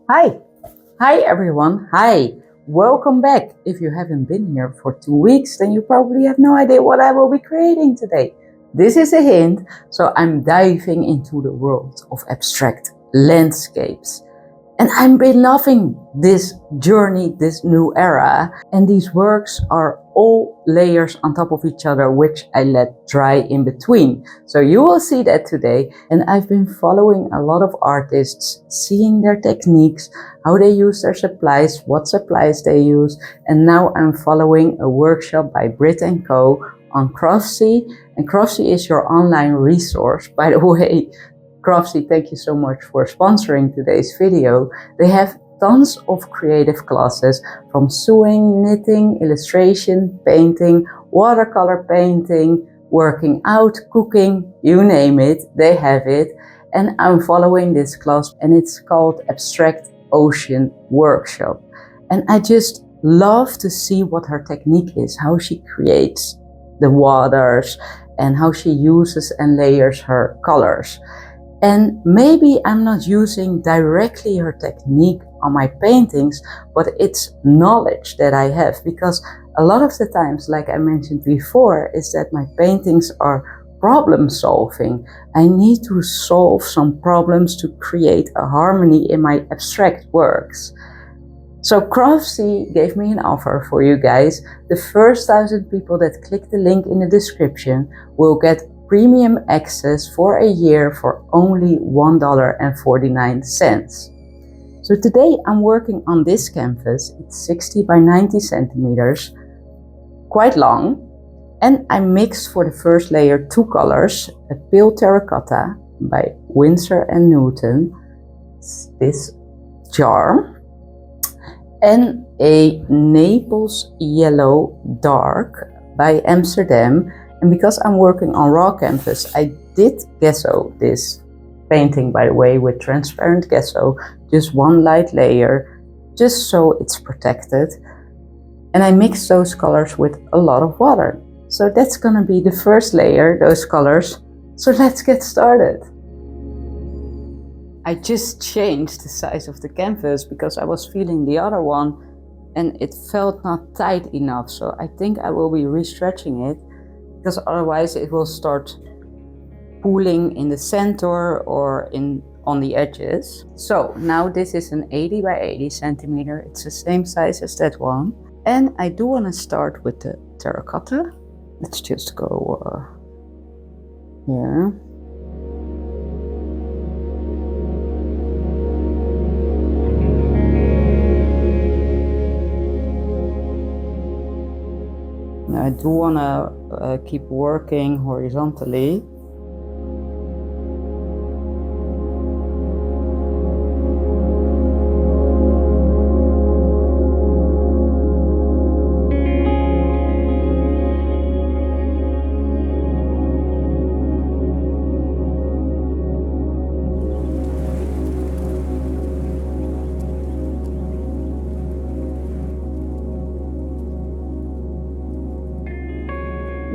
Hi. Hi everyone. Hi. Welcome back. If you haven't been here for 2 weeks, then you probably have no idea what I will be creating today. This is a hint, so I'm diving into the world of abstract landscapes. And I've been loving this journey, this new era. And these works are all layers on top of each other, which I let dry in between. So you will see that today. And I've been following a lot of artists, seeing their techniques, how they use their supplies, what supplies they use. And now I'm following a workshop by Brit & Co. on Craftsy. And Craftsy is your online resource, by the way. Craftsy, thank you so much for sponsoring today's video. They have tons of creative classes from sewing, knitting, illustration, painting, watercolor painting, working out, cooking, you name it, they have it. And I'm following this class and it's called Abstract Ocean Workshop. And I just love to see what her technique is, how she creates the waters and how she uses and layers her colors. And maybe I'm not using directly her technique on my paintings, but it's knowledge that I have, because a lot of the times, like I mentioned before, is that my paintings are problem solving. I need to solve some problems to create a harmony in my abstract works. So Craftsy gave me an offer for you guys. The first 1,000 people that click the link in the description will get premium access for a year for only $1.49. So today I'm working on this canvas. It's 60 by 90 centimeters, quite long. And I mixed for the first layer 2 colors, a pale terracotta by Winsor & Newton, this jar, and a Naples yellow dark by Amsterdam. And because I'm working on raw canvas, I did gesso this painting, by the way, with transparent gesso, just one light layer, just so it's protected. And I mixed those colors with a lot of water. So that's gonna be the first layer, those colors. So let's get started. I just changed the size of the canvas because I was feeling the other one and it felt not tight enough. So I think I will be restretching it, because otherwise it will start pooling in the center or on the edges. So now this is an 80 by 80 centimeter. It's the same size as that one. And I do want to start with the terracotta. Let's just go here. I do want to keep working horizontally.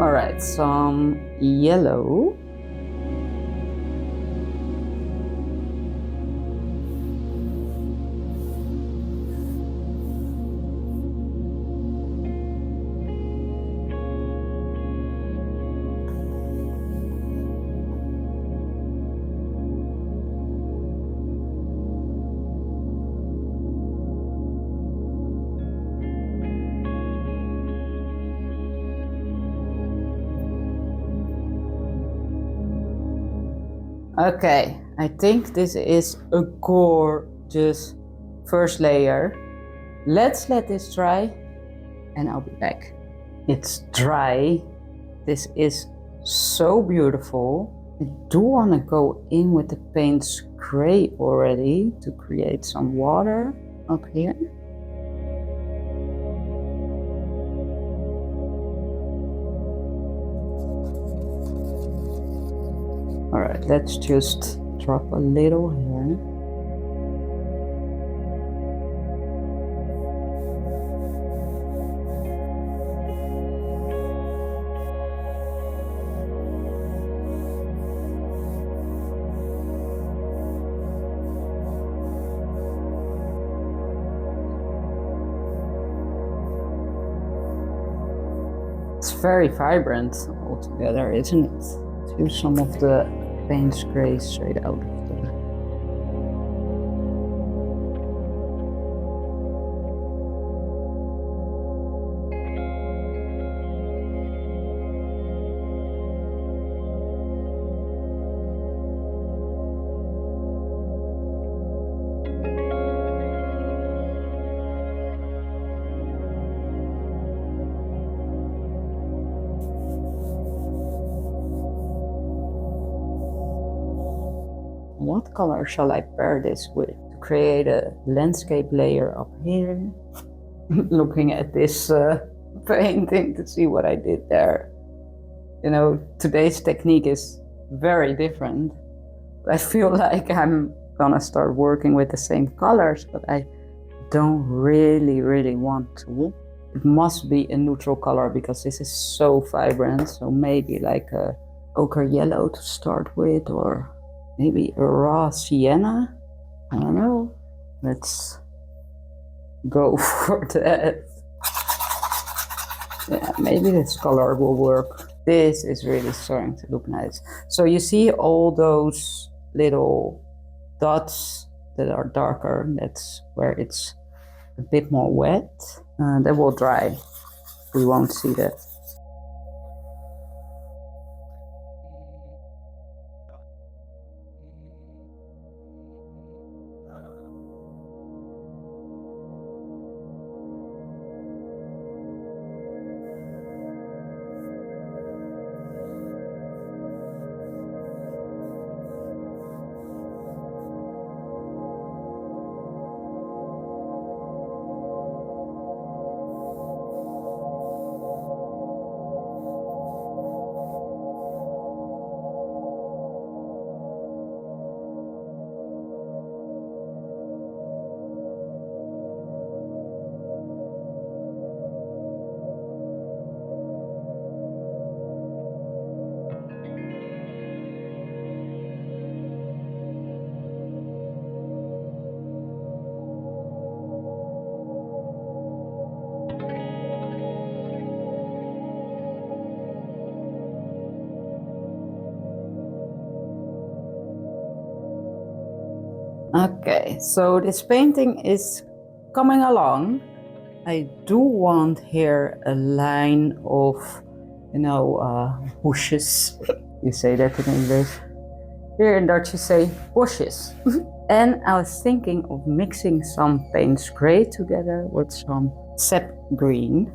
All right, some yellow. Okay, I think this is a gorgeous first layer. Let's let this dry and I'll be back. It's dry. This is so beautiful. I do want to go in with the paint spray already to create some water up here. All right, let's just drop a little here. very vibrant altogether, isn't it? Let's use some of the Payne's Gray straight out of the... What color shall I pair this with to create a landscape layer up here? Looking at this painting to see what I did there. You know, today's technique is very different. I feel like I'm gonna start working with the same colors, but I don't really want to. It must be a neutral color because this is so vibrant. So maybe like a ochre yellow to start with, or maybe a raw sienna. I don't know. Let's go for that. Yeah, maybe this color will work. This is really starting to look nice. So you see all those little dots that are darker. That's where it's a bit more wet. That will dry. We won't see that. Okay, so this painting is coming along. I do want here a line of, you know, bushes. You say that in English. Here in Dutch you say bushes. And I was thinking of mixing some Payne's Gray together with some sap green.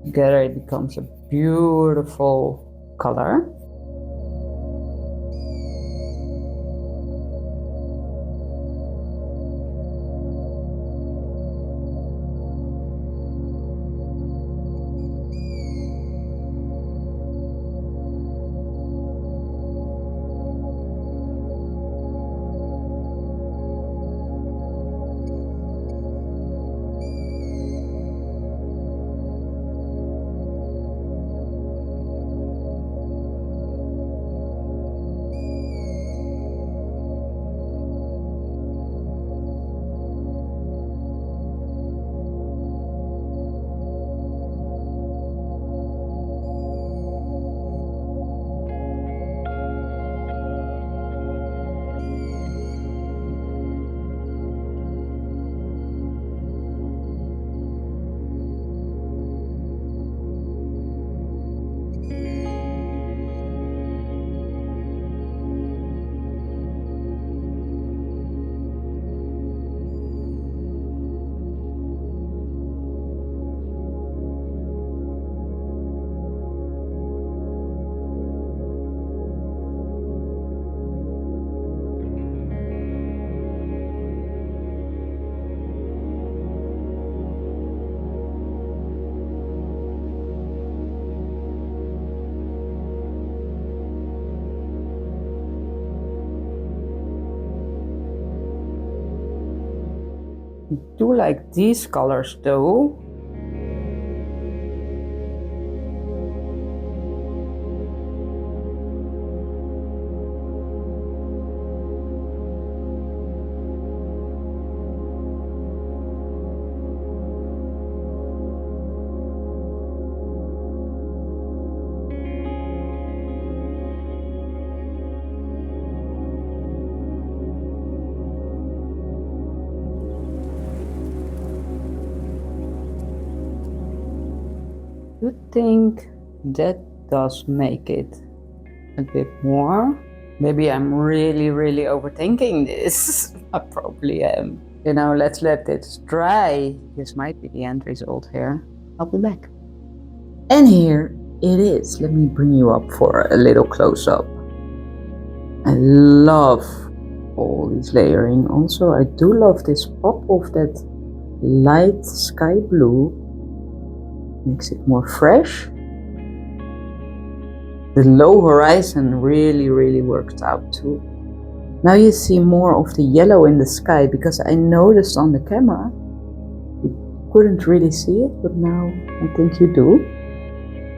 Together it becomes a beautiful color. I do like these colors though. You think that does make it a bit more. Maybe I'm really overthinking this. I probably am. You know, let's let this dry. This might be the end result here. I'll be back. And here it is. Let me bring you up for a little close-up. I love all this layering. Also, I do love this pop of that light sky blue. Makes it more fresh. The low horizon really worked out too. Now you see more of the yellow in the sky, because I noticed on the camera you couldn't really see it, but now I think you do.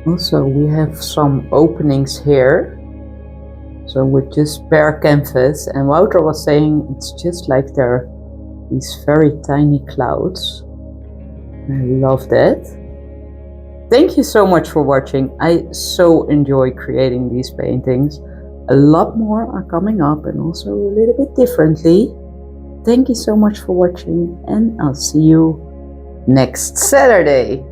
Also, we have some openings here. So with just bare canvas, and Wouter was saying it's just like there are these very tiny clouds. I love that. Thank you so much for watching. I so enjoy creating these paintings. A lot more are coming up, and also a little bit differently. Thank you so much for watching, and I'll see you next Saturday.